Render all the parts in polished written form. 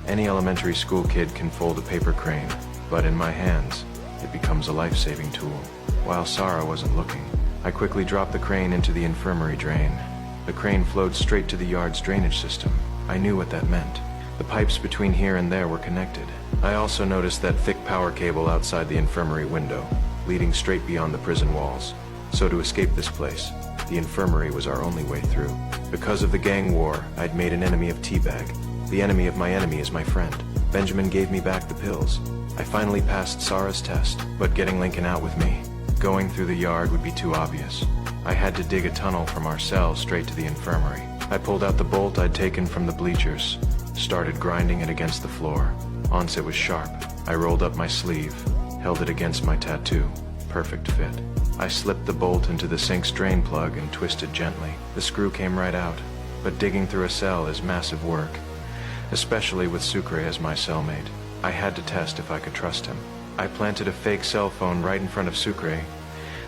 Any elementary school kid can fold a paper crane, but in my hands, it becomes a life-saving tool. While Sarah wasn't looking, I quickly dropped the crane into the infirmary drain. The crane flowed straight to the yard's drainage system. I knew what that meant. The pipes between here and there were connected. I also noticed that thick power cable outside the infirmary window, leading straight beyond the prison walls. So to escape this place, the infirmary was our only way through. Because of the gang war, I'd made an enemy of Teabag. The enemy of my enemy is my friend. Benjamin gave me back the pills. I finally passed Sarah's test, but getting Lincoln out with me, going through the yard would be too obvious. I had to dig a tunnel from our cell straight to the infirmary. I pulled out the bolt I'd taken from the bleachers, started grinding it against the floor. Once it was sharp, I rolled up my sleeve, held it against my tattoo. Perfect fit. I slipped the bolt into the sink's drain plug and twisted gently. The screw came right out, but digging through a cell is massive work, especially with Sucre as my cellmate. I had to test if I could trust him. I planted a fake cell phone right in front of Sucre,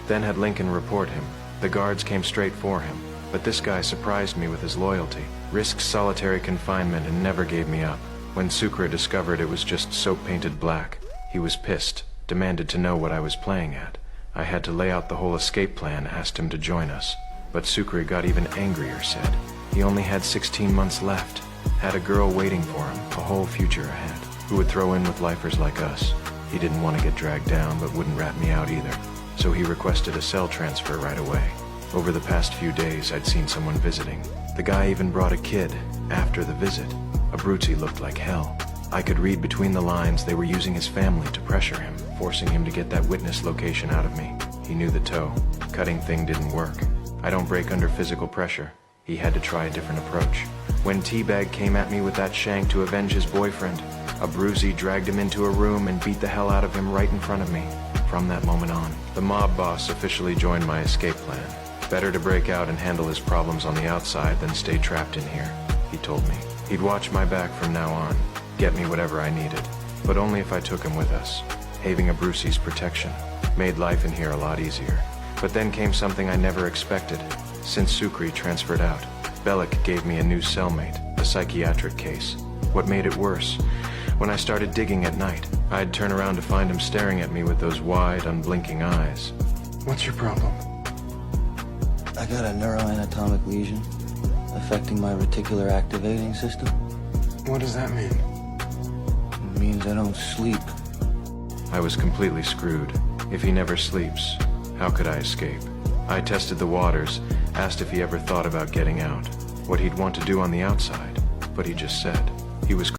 then had Lincoln report him. The guards came straight for him, but this guy surprised me with his loyalty, risked solitary confinement and never gave me up. When Sucre discovered it was just soap-painted black, he was pissed, demanded to know what I was playing at. I had to lay out the whole escape plan, asked him to join us. But Sucre got even angrier, said he only had 16 months left, had a girl waiting for him, a whole future ahead, who would throw in with lifers like us. He didn't want to get dragged down, but wouldn't rat me out either, so he requested a cell transfer right away. Over the past few days, I'd seen someone visiting. The guy even brought a kid after the visit. Abruzzi looked like hell. I could read between the lines they were using his family to pressure him, forcing him to get that witness location out of me. He knew the toe. Cutting thing didn't work. I don't break under physical pressure. He had to try a different approach. When Teabag came at me with that shank to avenge his boyfriend, Abruzzi dragged him into a room and beat the hell out of him right in front of me. From that moment on, the mob boss officially joined my escape plan. Better to break out and handle his problems on the outside than stay trapped in here, he told me. He'd watch my back from now on, get me whatever I needed, but only if I took him with us. Having Abruzzi's protection made life in here a lot easier. But then came something I never expected. Since Sucre transferred out, Bellic gave me a new cellmate, a psychiatric case. What made it worse? When I started digging at night, I'd turn around to find him staring at me with those wide, unblinking eyes. What's your problem? I got a neuroanatomic lesion affecting my reticular activating system. What does that mean? It means I don't sleep. I was completely screwed. If he never sleeps, how could I escape? I tested the waters, asked if he ever thought about getting out, what he'd want to do on the outside, but he just said he was